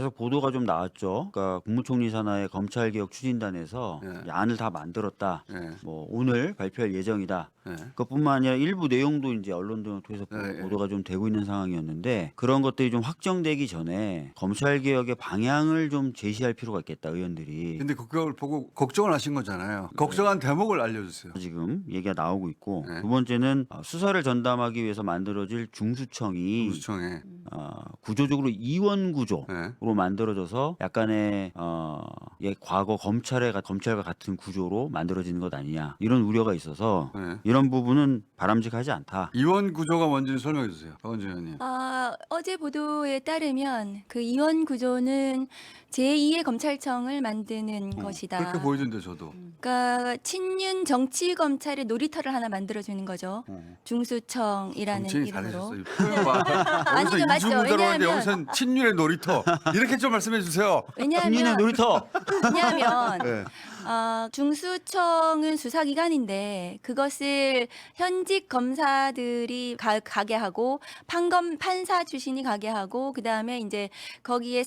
계속 보도가 좀 나왔죠. 그러니까 국무총리 산하의 검찰개혁 추진단에서 네. 이제 안을 다 만들었다. 네. 뭐 오늘 발표할 예정이다. 네. 그것뿐만 아니라 일부 내용도 이제 언론 등을 통해서 네, 보도가 좀 되고 있는 상황이었는데 그런 것들이 좀 확정되기 전에 검찰개혁의 방향을 좀 제시할 필요가 있겠다 의원들이 근데 그걸 보고 걱정을 하신 거잖아요. 걱정한 대목을 알려주세요. 지금 얘기가 나오고 있고 네. 두 번째는 수사를 전담하기 위해서 만들어질 중수청이 공수청에. 구조적으로 이원 구조로 네. 만들어져서 약간의 과거 검찰과 같은 구조로 만들어지는 것 아니냐 이런 우려가 있어서 네. 이런 부분은 바람직하지 않다. 이원 구조가 뭔지 설명해 주세요. 박원준 의원님. 어제 보도에 따르면 그 이원 구조는 제2의 검찰청을 만드는 것이다. 그렇게 보이던데 저도. 그러니까 친윤 정치 검찰의 놀이터를 하나 만들어주는 거죠. 중수청이라는 정치인 이름으로. 잘하셨어요. 표현 봐. 아니죠, 여기서 맞죠. 이주문대로 하는데 왜냐하면- 여기서는 친윤의 놀이터. 이렇게 좀 말씀해 주세요. 국민의 왜냐하면 놀이터. 네. 중수청은 수사기관인데 그것을 현직 검사들이 가게 하고 판사 출신이 가게 하고 그 다음에 이제 거기에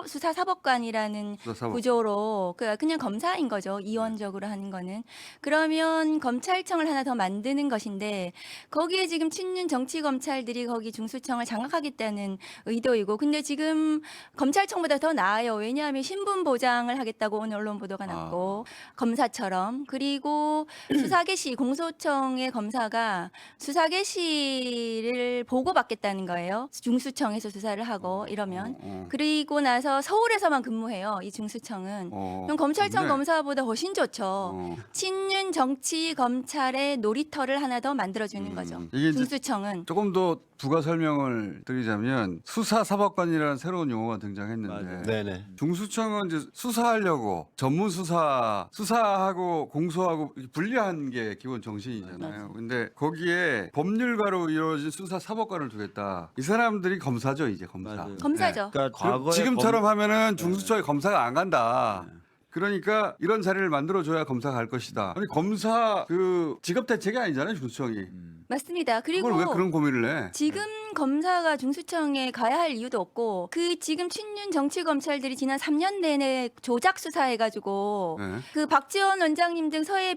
수사사법관이라는 수사사법. 구조로 그냥 검사인 거죠. 이원적으로 하는 거는. 그러면 검찰청을 하나 더 만드는 것인데 거기에 지금 친윤 정치 검찰들이 거기 중수청을 장악하겠다는 의도이고 근데 지금 검찰청보다 더 나아요. 왜냐하면 신분 보장을 하겠다고 오늘 언론 보도가 났고 검사처럼 그리고 수사개시 공소청의 검사가 수사개시를 보고받겠다는 거예요. 중수청에서 수사를 하고 이러면 그리고 나서 서울에서만 근무해요. 이 중수청은. 그럼 검찰청 좋네. 검사보다 훨씬 좋죠. 친윤 정치 검찰의 놀이터를 하나 더 만들어주는 거죠. 이게 이제 중수청은. 조금 더 부가 설명을 드리자면 수사사법관이라는 새로운 용어가 등장했는데 맞아요. 네네. 중수청은 이제 수사하려고 전문 수사하고 공소하고 분리한 게 기본 정신이잖아요. 근데 거기에 법률가로 이루어진 수사사법관을 두겠다. 이 사람들이 검사죠, 이제 검사. 맞아요. 검사죠. 그러니까 그럼 과거에 지금처럼 하면은 중수청에 검사가 안 간다. 그러니까 이런 자리를 만들어줘야 검사가 갈 것이다. 아니 검사 그 직업 대책이 아니잖아요, 중수청이. 맞습니다. 그리고 그걸 왜 그런 고민을 해? 지금 검사가 중수청에 가야 할 이유도 없고 그 지금 친윤 정치 검찰들이 지난 3년 내내 조작 수사해가지고 네. 그 박지원 원장님 등 서해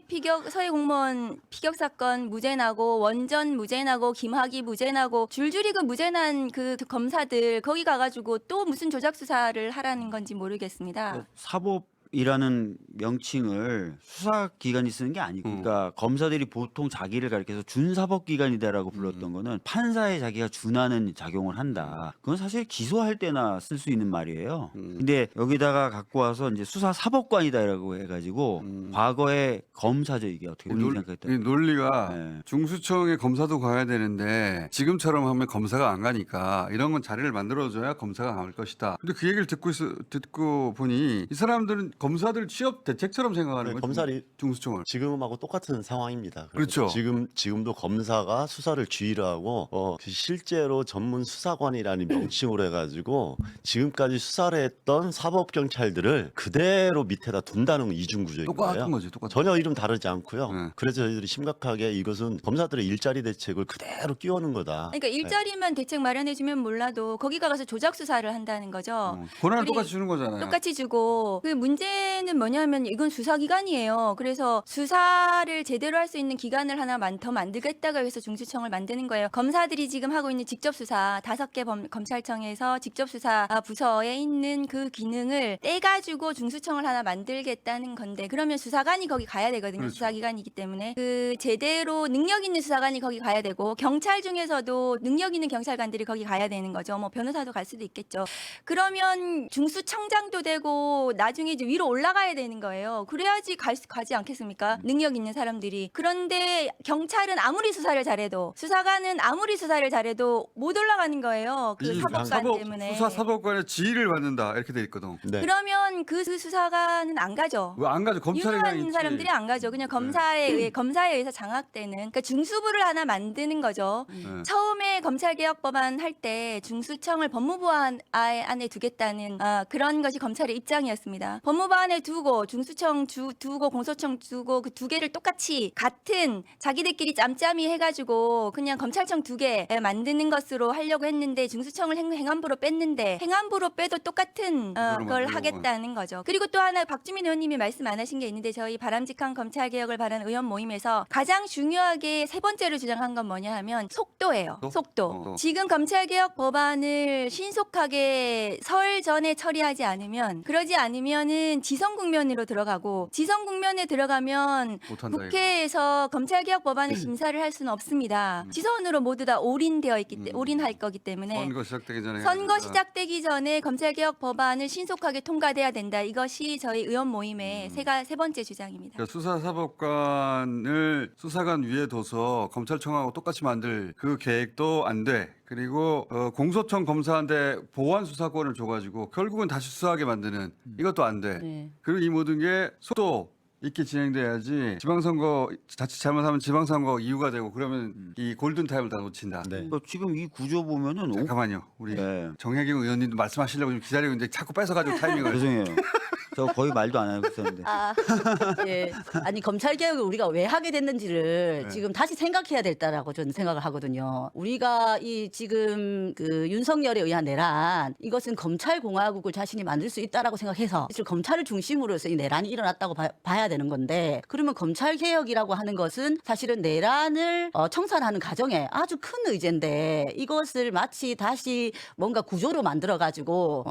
공무원 피격 사건 무죄 나고 원전 무죄 나고 김학의 무죄 나고 줄줄이 그 무죄 난 그 검사들 거기 가가지고 또 무슨 조작 수사를 하라는 건지 모르겠습니다. 사법이라는 명칭을 수사기관이 쓰는 게 아니고 그러니까 검사들이 보통 자기를 가리켜서 준사법기관이다라고 불렀던 거는 판사에 자기가 준하는 작용을 한다. 그건 사실 기소할 때나 쓸 수 있는 말이에요. 근데 여기다가 갖고 와서 이제 수사사법관이다라고 해가지고 과거의 검사죠 이게 어떻게 보면 생각했다. 이 논리가 네. 중수청에 검사도 가야 되는데 지금처럼 하면 검사가 안 가니까 이런 건 자리를 만들어줘야 검사가 갈 것이다. 근데 그 얘기를 듣고 보니 이 사람들은 검사들 취업 대책처럼 생각하는 거예요. 검사리 중수청을. 지금하고 똑같은 상황입니다. 그렇죠. 지금도 검사가 수사를 주의를 하고 실제로 전문 수사관이라는 명칭으로 해가지고 지금까지 수사를 했던 사법 경찰들을 그대로 밑에다 둔다는 이중 구조인 똑같은 거예요. 거지, 똑같은 전혀 이름 다르지 않고요. 네. 그래서 저희들이 심각하게 이것은 검사들의 일자리 대책을 그대로 끼워는 거다. 그러니까 일자리만 대책 마련해주면 몰라도 거기 가서 조작 수사를 한다는 거죠. 권한을 우리 똑같이 주는 거잖아요. 똑같이 주고 그 문제는 뭐냐면 이건 수사기관이에요. 그래서 수사를 제대로 할 수 있는 기관을 하나 더 만들겠다고 해서 중수청을 만드는 거예요. 검사들이 지금 하고 있는 직접수사 5개 검찰청에서 직접수사 부서에 있는 그 기능을 떼가지고 중수청을 하나 만들겠다는 건데 그러면 수사관이 거기 가야 되거든요. 그렇죠. 수사기관이기 때문에 그 제대로 능력 있는 수사관이 거기 가야 되고 경찰 중에서도 능력 있는 경찰관들이 거기 가야 되는 거죠. 뭐 변호사도 갈 수도 있겠죠. 그러면 중수청장도 되고 나중에 이제 위로 올라가야 되는 거예요. 그래야지 가지 않겠습니까? 능력 있는 사람들이. 그런데 경찰은 아무리 수사를 잘해도 수사관은 아무리 수사를 잘해도 못 올라가는 거예요. 그 사법관 때문에. 수사사법관의 지휘를 받는다 이렇게 돼 있거든. 네. 그러면 그 수사관은 안 가죠. 왜 안 가죠? 검찰이랑 유능한 있지. 사람들이 안 가죠. 그냥 검사에 의해서 장악되는. 그러니까 중수부를 하나 만드는 거죠. 네. 처음에 검찰개혁법안 할 때 중수청을 법무부 안에 두겠다는 그런 것이 검찰의 입장이었습니다. 법무부 법무부안에 두고 중수청 두고 공소청 두고 그 두 개를 똑같이 같은 자기들끼리 짬짬이 해가지고 그냥 검찰청 두 개 만드는 것으로 하려고 했는데 중수청을 행안부로 뺐는데 행안부로 빼도 똑같은 걸 하겠다는 거죠. 그리고 또 하나 박주민 의원님이 말씀 안 하신 게 있는데 저희 바람직한 검찰 개혁을 바라는 의원 모임에서 가장 중요하게 세 번째로 주장한 건 뭐냐 하면 속도예요. 속도. 지금 검찰 개혁 법안을 신속하게 설 전에 처리하지 않으면 그러지 않으면은 지성 국면으로 들어가고 지성 국면에 들어가면 못한다, 국회에서 검찰 개혁 법안을 심사를 할 수는 없습니다. 지선으로 모두 다 올인되어 있기 때문에 올인할 거기 때문에 선거 시작되기 전에 선거 시작되기 전에 검찰 개혁 법안을 신속하게 통과돼야 된다. 이것이 저희 의원 모임의 세 번째 주장입니다. 그러니까 수사사법관을 수사관 위에 둬서 검찰청하고 똑같이 만들 그 계획도 안 돼. 그리고 공소청 검사한테 보완 수사권을 줘가지고 결국은 다시 수사하게 만드는 이것도 안 돼. 네. 그리고 이 모든 게 속도 있게 진행돼야지 지방선거 자칫 잘못하면 지방선거 이유가 되고 그러면 이 골든타임을 다 놓친다. 네. 그러니까 지금 이 구조 보면은 잠깐만요. 우리 네. 정혜경 의원님도 말씀하시려고 좀 기다리고 있는데 자꾸 뺏어가지고 타이밍을. 죄송해요. 저 거의 말도 안 하고 있었는데. 예. 아니 검찰 개혁을 우리가 왜 하게 됐는지를 네. 지금 다시 생각해야 될다라고 저는 생각을 하거든요. 우리가 이 지금 그 윤석열에 의한 내란 이것은 검찰 공화국을 자신이 만들 수 있다라고 생각해서 사실 검찰을 중심으로서 이 내란이 일어났다고 봐야 되는 건데 그러면 검찰 개혁이라고 하는 것은 사실은 내란을 청산하는 과정에 아주 큰 의제인데 이것을 마치 다시 뭔가 구조로 만들어 가지고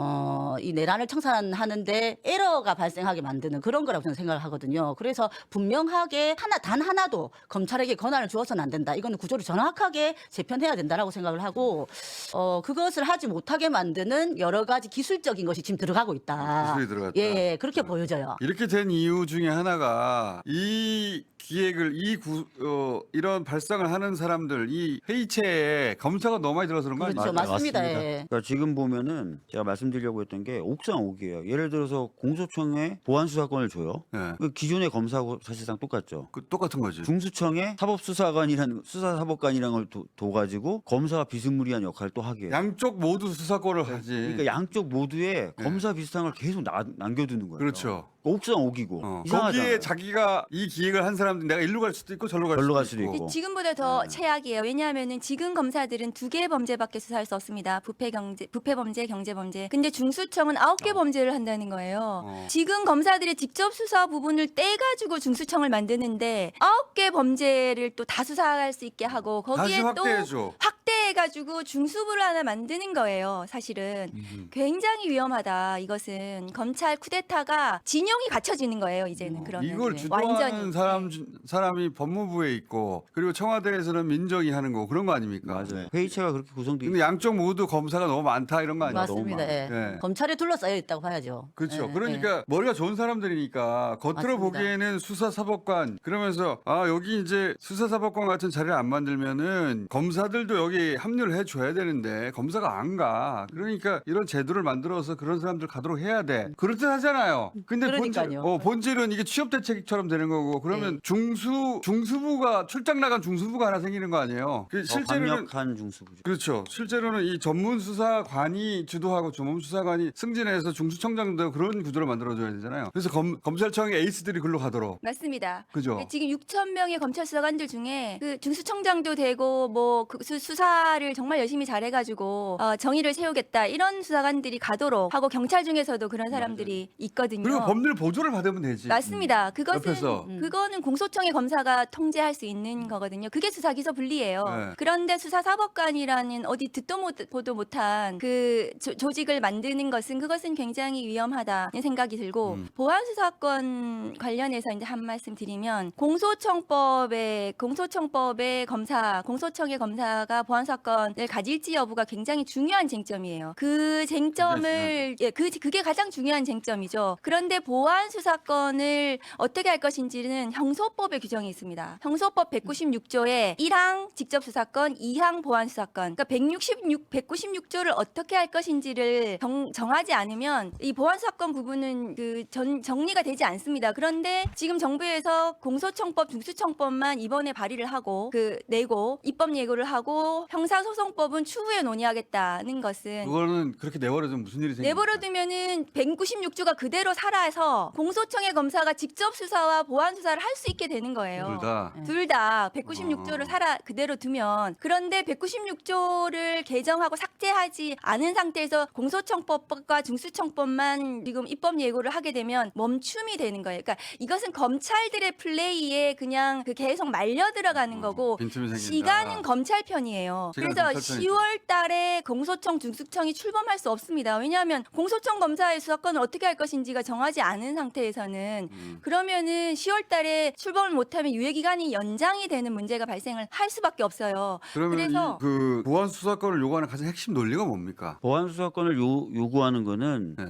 이 내란을 청산하는데 에러가 발생하게 만드는 그런 거라고 저는 생각을 하거든요. 그래서 분명하게 단 하나도 검찰에게 권한을 주어서는 안 된다. 이거는 구조를 정확하게 재편해야 된다라고 생각을 하고 그것을 하지 못하게 만드는 여러 가지 기술적인 것이 지금 들어가고 있다. 기술이 들어갔다. 예, 그렇게 보여져요. 이렇게 된 이유 중에 하나가 이 기획을 이런 발상을 하는 사람들 이 회의체에 검사가 너무 많이 들어서 그런 거 그렇죠, 아니에요? 맞습니다. 맞습니다. 예. 그러니까 지금 보면은 제가 말씀드리려고 했던 게 옥상옥이에요. 예를 들어서 공소청에 보안 수사권을 줘요. 네. 그 기존의 검사하고 사실상 똑같죠. 그 똑같은 거지. 중수청에 사법수사관이라는 수사사법관이라는 걸 둬가지고 검사가 비스무리한 역할을 또 하게 해요. 양쪽 모두 수사권을 하지. 그러니까 양쪽 모두에 네. 검사 비슷한 걸 계속 남겨두는 거예요. 그렇죠. 옥상옥이고 이상하잖아요. 거기에 자기가 이 기획을 한 사람들 내가 일로 갈 수도 있고 절로 갈 수도 있고. 있고. 지금보다 더 최악이에요. 왜냐하면은 지금 검사들은 2개의 범죄밖에 수사할 수 없습니다. 부패 범죄, 경제 범죄. 근데 중수청은 9개 범죄를 한다는 거예요. 지금 검사들의 직접 수사 부분을 떼가지고 중수청을 만드는데 9개 범죄를 또 다 수사할 수 있게 하고 다시 거기에 또 확대해줘. 확대해가지고 중수부를 하나 만드는 거예요. 사실은 굉장히 위험하다. 이것은 검찰 쿠데타가 진영이 갖춰지는 거예요. 이제는 그러면 이걸 주도하는 사람이 법무부에 있고 그리고 청와대에서는 민정이 하는 거 그런 거 아닙니까? 맞아요. 회의체가 그렇게 구성돼 근데 양쪽 모두 검사가 너무 많다 이런 거 아니에요? 맞습니다. 예. 예. 검찰에 둘러싸여 있다고 봐야죠. 그렇죠. 예, 그러니까 머리가 좋은 사람들이니까 겉으로 맞습니다. 보기에는 수사사법관 그러면서 여기 이제 수사사법관 같은 자리를 안 만들면은 검사들도 여기 합류를 해줘야 되는데 검사가 안 가. 그러니까 이런 제도를 만들어서 그런 사람들 가도록 해야 돼. 그럴 듯 하잖아요. 근데 그러니까요. 본질은 이게 취업대책처럼 되는 거고 그러면 중수부가 출장 나간 중수부가 하나 생기는 거 아니에요. 실제로는 강력한 중수부죠. 그렇죠. 실제로는 이 전문 수사관이 주도하고 조문 수사관이 승진해서 중수청장도 그런 구조를 만들어줘야 되잖아요. 그래서 검찰청의 에이스들이 글로 가도록. 맞습니다. 그죠? 지금 6천 명의 검찰 수사관들 중에 그 중수청장도 되고 뭐 그 수사를 정말 열심히 잘해가지고 정의를 세우겠다 이런 수사관들이 가도록 하고 경찰 중에서도 그런 사람들이 있거든요. 그리고 법률 보조를 받으면 되지. 맞습니다. 옆에서. 그거는 공소청의 검사가 통제할 수 있는 거거든요. 그게 수사기소 분리예요. 네. 그런데 수사사법관이라는 어디 듣도 보도 못한 그 조직을 만드는 그것은 굉장히 위험하다는 생각이 들고 보안수사권 관련해서 이제 한 말씀 드리면 공소청법의 공소청의 검사가 보안사건을 가질지 여부가 굉장히 중요한 쟁점이에요. 그 쟁점을 그게 가장 중요한 쟁점이죠. 그런데 보안 수사권을 어떻게 할 것인지는 형소법에 규정이 있습니다. 형소법 196조에 1항 직접 수사권, 2항 보안 수사권. 그러니까 196조를 어떻게 할 것인지를 정하지 않으면 이 보안 수사권 부분은 정리가 되지 않습니다. 그런데 지금 정부에서 공소청법, 중수청법만 이번에 발의를 하고 내고 입법 예고를 하고 형사소송법은 추후에 논의하겠다는 것은 그거는 그렇게 내버려두면 무슨 일이 생깁니까? 내버려두면은 196조가 그대로 살아서 공소청의 검사가 직접 수사와 보완 수사를 할 수 있게 되는 거예요. 둘 다. 둘 다 196조를 살아 그대로 두면, 그런데 196조를 개정하고 삭제하지 않은 상태에서 공소청법과 중수청법만 지금 입법 예고를 하게 되면 멈춤이 되는 거예요. 그러니까 이것은 검찰들의 플레이에 그냥 그 계속 말려 들어가는 거고 빈틈이 생긴다. 시간은 검찰 편이에요. 시간은 그래서 검찰 편이죠. 10월 달에 공소청 중수청이 출범할 수 없습니다. 왜냐하면 공소청 검사의 수사권을 어떻게 할 것인지가 정하지 않은 상태에서는 그러면은 10월 달에 출범을 못하면 유예기간이 연장이 되는 문제가 발생을 할 수밖에 없어요. 그러면 그래서 그 보안 수사권을 요구하는 가장 핵심 논리가 뭡니까? 보안 수사권을 요구하는 거는 네.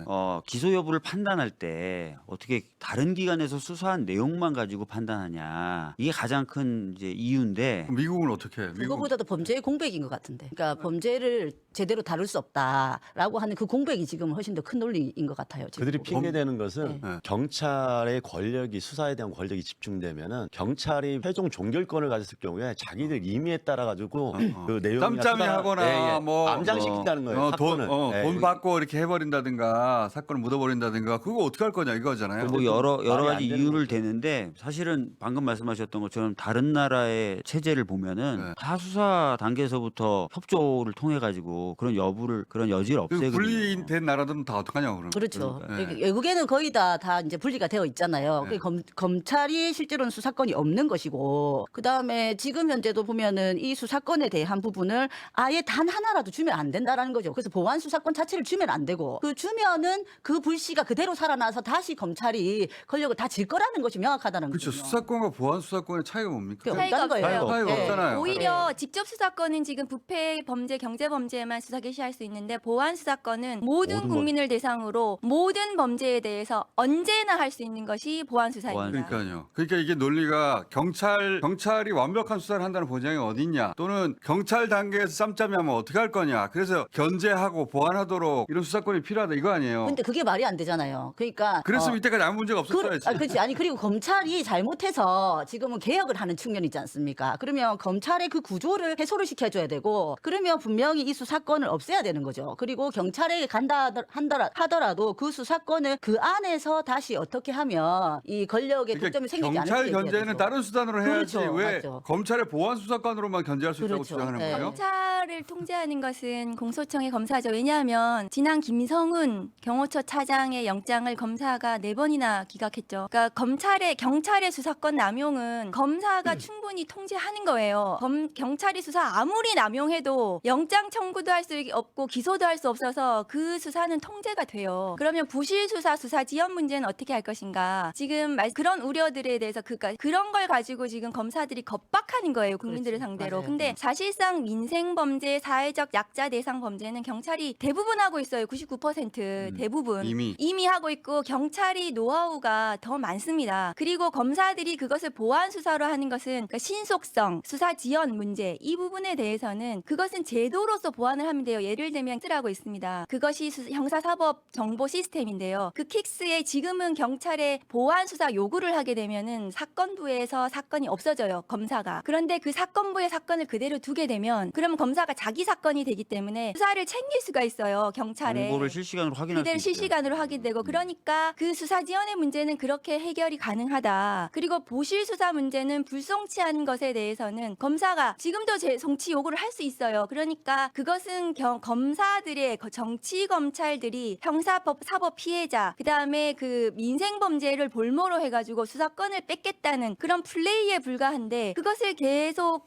기소 여부를 판단할 때 어떻게 다른 기관에서 수사한 내용만 가지고 판단하냐, 이게 가장 큰 이제 이유인데, 그럼 미국은 어떻게 해? 미국 그거보다도 범죄의 공백인 것 같은데. 그러니까 범죄를 제대로 다룰 수 없다라고 하는 그 공백이 지금 훨씬 더 큰 논리인 것 같아요. 지금 그들이 보면. 핑계대는 것은 네. 경찰의 권력이 수사에 대한 권력이 집중되면은 경찰이 최종 종결권을 가졌을 경우에 자기들 임의에 따라 가지고 그 내용이나 짬짬이 수사- 하거나 뭐 암장시킨다는 거예요. 사건을. 돈 받고 이렇게 해버린다든가 사건을 묻어버린다든가 그거 어떻게 할 거냐 이거잖아요. 뭐 여러 말이 안 가지 되는 이유를 대는데, 사실은 방금 말씀하셨던 것처럼 다른 나라의 체제를 보면은 네. 다 수사 단계에서부터 협조를 통해 가지고 그런 여부를, 그런 여지를 그 없애거든요. 분리된 나라들은 다 어떡하냐고 그러면. 그렇죠. 그러니까. 네. 외국에는 거의 다 이제 분리가 되어 있잖아요. 네. 검찰이 실제로는 수사권이 없는 것이고, 그 다음에 지금 현재도 보면은 이 수사권에 대한 부분을 아예 단 하나라도 주면 안 된다라는 거죠. 그래서 보안 수사권 자체를 주면 안 되고, 그 주면은 그 불씨가 그대로 살아나서 다시 검찰이 권력을 다 질 거라는 것이 명확하다는 그렇죠. 거죠. 수사권과 보안 수사권의 차이가 뭡니까? 그게 차이가 없다는 거예요. 없어요. 차이가 없잖아요. 오히려 직접 수사권은 지금 부패 범죄, 경제 범죄에만 수사 개시할 수 있는데, 보안 수사권은 모든 모든 국민을 대상으로 모든 범죄에 대해서 언제나 할 수 있는 것이 보안 수사입니다. 그러니까요. 그러니까 이게 논리가 경찰이 완벽한 수사를 한다는 보장이 어딨냐, 또는 경찰 단계에서 짬짬이 하면 어떻게 할 거냐. 그래서 견제하고 보완하도록 이런 수사권이 필요하다 이거 아니에요. 근데 그게 말이 안 되잖아요. 그러니까 그랬으면 이때까지 아무 문제가 없었어야지. 그렇지. 아니 그리고 검찰이 잘못해서 지금은 개혁을 하는 측면이 있지 않습니까? 그러면 검찰의 그 구조를 해소를 시켜줘야 되고, 그러면 분명히 이 수사권을 없애야 되는 거죠. 그리고 경찰에 간다 하더라도 그 수사권을 그 안에서 다시 어떻게 하면 이 권력의 독점이 생기지 않을지 경찰 얘기해야 견제는 되죠. 다른 수단으로 해야지 그렇죠. 왜 맞죠. 검찰의 보안 수사권으로만 견제할 수 있다고 그렇죠. 주장하는 네. 거예요? 검찰을 통제하는 것은 공소청의 검사죠. 왜냐하면 지난 김성훈 경호처 차장의 영장을 검사가 4번이나 기각했죠. 그러니까 경찰의 수사권 남용은 검사가 충분히 통제하는 거예요. 경찰이 수사 아무리 남용해도 영장 청구도 할 수 없고 기소도 할 수 없어서 그 수사는 통제가 돼요. 그러면 부실 수사, 수사 지연 문제는 어떻게 할 것인가? 지금 그런 우려들에 대해서 그런 걸 가지고 지금 검사들이 겁박하는 거예요, 국민들을 그렇지. 상대로. 맞아요. 근데 사실상 민생 범죄, 사회적 약자 대상 범죄는 경찰이 대부분 하고 있어요. 99% 대부분 이미 하고 있고, 경찰이 노하우가 더 많습니다. 그리고 검사들이 그것을 보완 수사로 하는 것은, 그러니까 신속성, 수사 지연 문제, 이 부분에 대해서는 그것은 제도로서 보완을 하면 돼요. 예를 들면 킥스라고 있습니다. 그것이 형사사법 정보 시스템인데요. 그 킥스에 지금은 경찰에 보완 수사 요구를 하게 되면은 사건부에서 사건이 없어져요, 검사가. 그런데 그 사건부의 사건을 그대로 두게 되면, 그러면 검사가 자기 사건이 되기 때문에 수사를 챙길 수가 있어요, 경찰에. 정보를 실시간으로 확인할 그대로 수 있죠. 실시간으로 확인되고, 그러니까 그 수사 지연의 문제는 그렇게 해결이 가능하다. 그리고 보실 수사 문제는 불송치한 것에 대해서는 검사가 지금도 송치 요구를 할 수 있어요. 그러니까 그것은 검사들의 정치 검찰들이 형사사법 피해자, 그다음에 그 민생 범죄를 볼모로 해가지고 수사권을 뺏겠다는 그런 플레이에 불과한데, 그것을 계속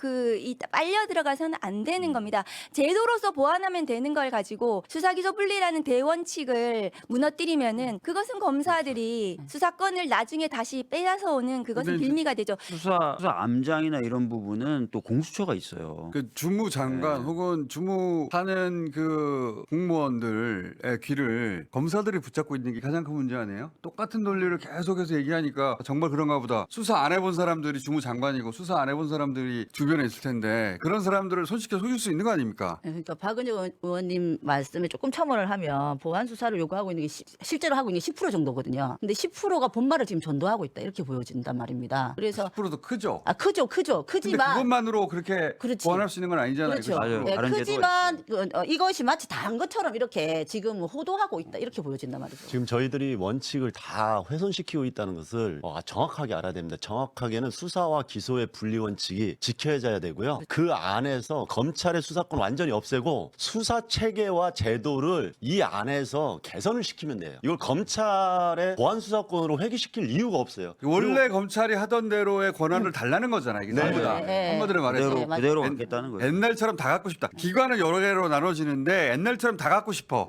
빨려 들어가서는 안 되는 겁니다. 제도로서 보완하면 되는 걸 가지고 수사기소 분리라는 대원칙을 무너뜨리면은 그것은 검사들이 수사권을 나중에 다시 빼앗아 오는, 그것은 근데 빌미가 되죠. 수사 암장이나 이런 부분은 또 공수처가 있어요. 그 주무장관 혹은 주무하는 그 공무원들의 귀를 검사들이 붙잡고 있는 게 가장 큰 문제 아니에요? 똑같은 논리를 계속해서 얘기하니까 정말 그런가 보다. 수사 안 해본 사람들이 주무장관이고 수사 안 해본 사람들이 주변에 있을 텐데, 그런 사람들을 손쉽게 속일 수 수 있는 거 아닙니까? 그러니까 박은영 의원님 말씀에 조금 첨언을 하면 보안 수사를 요구하고 있는 게 실제로 하고 있는 게 10% 정도거든요. 근데 10%가 본말을 지금 전도하고 있다 이렇게 보여진단 말입니다. 그래서 10%도 크죠. 크죠. 근데 크지만 그것만으로 그렇게 그렇지. 보완할 수 있는 건 아니잖아요. 그렇죠. 맞아요. 네, 다른 제도가 크지만 이것이 마치 다 한 것처럼 이렇게 지금 호도하고 있다 이렇게 보여진단 말이죠. 지금 저희들이 원칙을 다 훼손시키고 있다는 것을 정확하게 알아야 됩니다. 정확하게는 수사와 기소의 분리 원칙이 지켜져야 되고요. 그 안에서 검찰의 수사권 완전히 없애고 수사 체계와 제도를 이 안에서 개선을 시키면 돼요. 이걸 검찰의 보안 수사권으로 회귀시킬 이유가 없어요. 원래 검찰이 하던 대로의 권한을 달라는 거잖아요. 이게 전부 다. 네. 한마디로 말해서 그대로, 네, 맞아요. 그대로 옛- 갖겠다는 거예요. 옛날처럼 다 갖고 싶다. 기관은 여러 개로 나눠지는데 옛날처럼 다 갖고 싶어.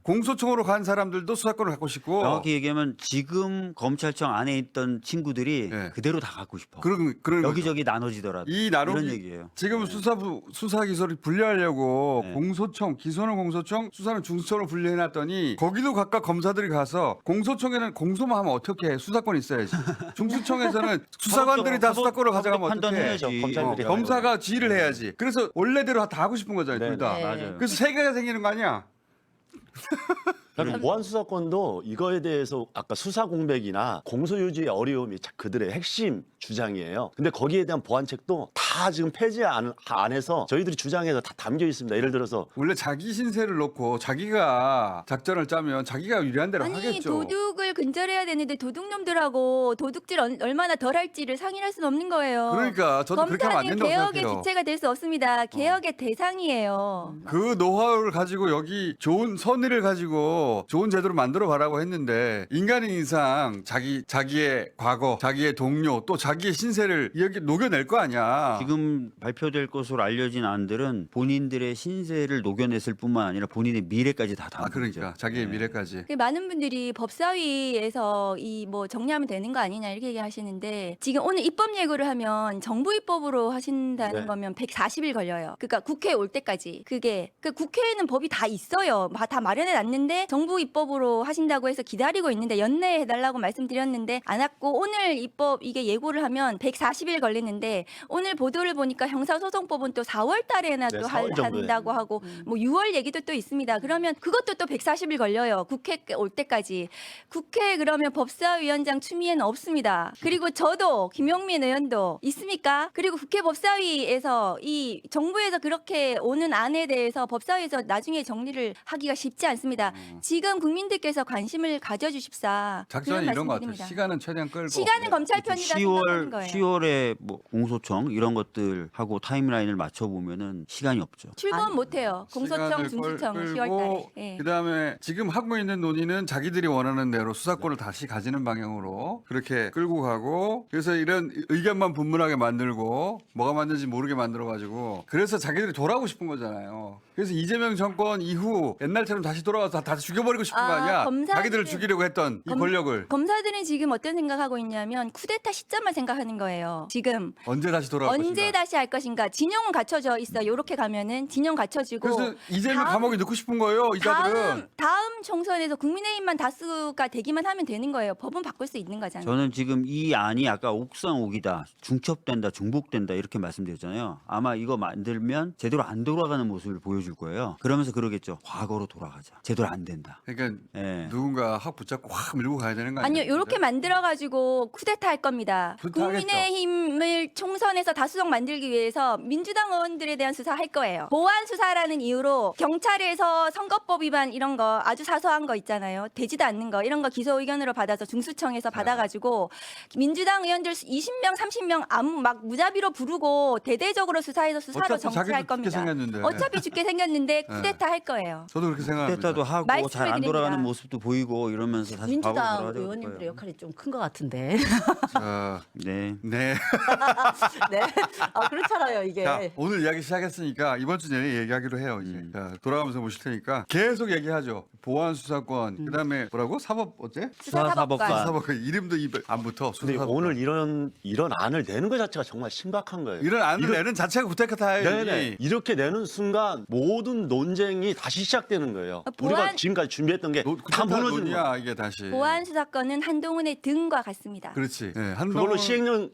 공소청으로 간 사람들도 수사권을 갖고 싶고. 정확히 얘기하면 지금 검찰청 안에 있던 친구들이 네. 그대로 다 갖고 싶어. 그런 거죠. 여기저기 나눠지더라도 이 이런 나누기 얘기예요. 지금 수사부 수사 기소를 분리하려고 네. 공소청 기소는 공소청 수사는 중수청으로 분리해놨더니 거기도 각각 검사들이 가서 공소청에는 공소만 하면 어떻게 해? 수사권 있어야지. 중수청에서는 수사관들이 다 수사권을 가져가면 어떻게 해? 판단해야지. 검찰들이 검사가 지휘를 해야지. 그래서 원래대로 다 하고 싶은 거잖아요. 네, 둘 다. 네. 맞아요. 그래서 세 개가 생기는 거 아니야? 그러니까 보안 수사권도 이거에 대해서 아까 수사 공백이나 공소 유지의 어려움이 그들의 핵심 주장이에요. 근데 거기에 대한 보완책도 다 지금 폐지 안에서 저희들이 주장해서 다 담겨 있습니다. 예를 들어서 원래 자기 신세를 놓고 자기가 작전을 짜면 자기가 유리한 대로 아니 하겠죠. 도둑을 근절해야 되는데 도둑놈들하고 도둑질 얼마나 덜 할지를 상의할 수는 없는 거예요. 그러니까 저도 그렇게 하면 안 검사는 된다고 개혁의 생각해요. 주체가 될 수 없습니다. 개혁의 대상이에요. 그 노하우를 가지고 여기 좋은 선의를 가지고 좋은 제도를 만들어 봐라고 했는데 인간인 이상 자기의 과거, 자기의 동료 또 자기의 신세를 여기 녹여낼 거 아니야. 지금 발표될 것으로 알려진 안들은 본인들의 신세를 녹여냈을 뿐만 아니라 본인의 미래까지 다 담은 그러니까 거죠. 자기의 네. 미래까지. 많은 분들이 법사위에서 이 뭐 정리하면 되는 거 아니냐 이렇게 얘기하시는데 지금 오늘 입법 예고를 하면 정부 입법으로 하신다는 네. 거면 140일 걸려요. 그러니까 국회에 올 때까지 그 국회에는 법이 다 있어요. 다 마련해 놨는데 정부 입법으로 하신다고 해서 기다리고 있는데 연내해 달라고 말씀드렸는데 안 왔고 오늘 입법 이게 예고를 하면 140일 걸리는데 오늘 보도를 보니까 형사소송법은 또 4월 달에나 네, 또 4월 정도에. 한다고 하고 뭐 6월 얘기도 또 있습니다. 그러면 그것도 또 140일 걸려요. 국회 올 때까지. 국회 그러면 법사위원장 추미애는 없습니다. 그리고 저도 김용민 의원도 있습니까? 그리고 국회 법사위에서 이 정부에서 그렇게 오는 안에 대해서 법사위에서 나중에 정리를 하기가 쉽지 않습니다. 지금 국민들께서 관심을 가져주십사. 작전이 그런 이런 것 같아요. 말씀드립니다. 시간은 최대한 끌고. 시간은 검찰 편이다 생각하는 10월 거예요. 10월에 뭐 공소청 이런 것들하고 타임라인을 맞춰 보면은 시간이 없죠. 출범 못해요. 공소청, 시간을 중수청 끌고 10월달에. 예. 그다음에 지금 하고 있는 논의는 자기들이 원하는 대로 수사권을 다시 가지는 방향으로 그렇게 끌고 가고 그래서 이런 의견만 분분하게 만들고 뭐가 맞는지 모르게 만들어 가지고 그래서 자기들이 돌아오고 싶은 거잖아요. 그래서 이재명 정권 이후 옛날처럼 다시 돌아와서 다 죽여버리고 싶은 거 아니야? 검사들은- 자기들을 죽이려고 했던 이 권력을 검사들은 지금 어떤 생각하고 있냐면 쿠데타 시점만 생각하는 거예요. 지금 언제 다시 돌아올 언제 것인가? 다시 할 것인가. 진영은 갖춰져 있어. 요렇게 가면은 진영 갖춰지고 그래서 이재명 다음- 감옥에 넣고 싶은 거예요. 이자들은. 다음 총선에서 국민의힘만 다수가 되기만 하면 되는 거예요. 법은 바꿀 수 있는 거잖아요. 저는 지금 이 안이 아까 옥상옥이다, 중첩된다, 중복된다 이렇게 말씀드렸잖아요. 아마 이거 만들면 제대로 안 돌아가는 모습을 보여줄 거예요. 그러면서 그러겠죠. 과거로 돌아가자. 제대로 안 된다. 그러니까 예. 누군가 확 붙잡고 확 밀고 가야 되는 거 아니에요? 아니요, 요렇게 만들어 가지고 쿠데타 할 겁니다. 쿠데타 국민의힘을 총선에서 다수정 만들기 위해서 민주당 의원들에 대한 수사 할 거예요. 보안 수사라는 이유로 경찰에서 선거법 위반 이런 거 아주 사소한 거 있잖아요. 되지도 않는 거 이런 거 기소 의견으로 받아서 중수청에서 받아가지고 민주당 의원들 20명, 30명 막 무자비로 부르고 대대적으로 수사해서 수사로 어차피 정치할 자기도 죽게 겁니다. 생겼는데. 어차피 죽게 생겼는데 쿠데타 할 거예요. 저도 그렇게 생각합니다. 쿠데타도 하고 말씀을 잘 안 드립니다. 돌아가는 모습도 보이고 이러면서 다시 과거로 민주당 돌아가야 될 의원님들의 거예요. 역할이 좀 큰 것 같은데. 자, 네. 네. 네. 그렇잖아요 이게. 자, 오늘 이야기 시작했으니까 이번 주 내내 얘기하기로 해요. 이제 자, 돌아가면서 보실 테니까 계속 얘기하죠. 보안 수사권, 그다음에 뭐라고 사법 어째? 수사사법관. 수사사법관 이름도 입에 안 붙어. 근데 수사사법관. 오늘 이런 안을 내는 것 자체가 정말 심각한 거예요. 이런 안을 내는 자체가 구태타 타예요. 네네. 이렇게 내는 순간 모든 논쟁이 다시 시작되는 거예요. 우리가 보안- 지금까지 준비했던 게 다 무너지는 거예요. 논의야 이게 다시. 보안 수사권은 한동훈의 등과 같습니다. 그렇지. 네, 그걸로 시행령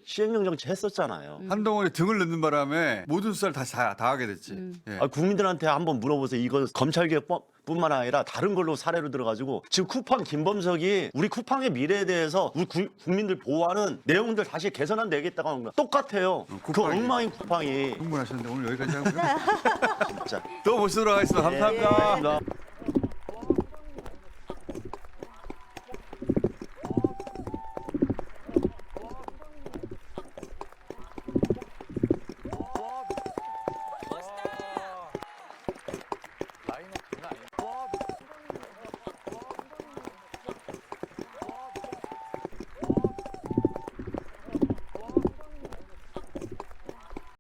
정치 했었잖아요. 한동훈이 등을 넣는 바람에 모든 수사를 다시 다 하게 됐지. 예. 국민들한테 한번 물어보세요. 이거 검찰개혁뿐만 아니라 다른 걸로 사례로 들어가지고 지금 쿠팡 김범석이 우리 쿠팡의 미래에 대해서 우리 국민들 보호하는 내용들 다시 개선안 되겠다고 하는 거 똑같아요. 그 쿠팡이. 엉망인 쿠팡이. 흥분하셨는데 오늘 여기까지 하고요. 자, 또 모시도록 하겠습니다. 감사합니다. 감사합니다.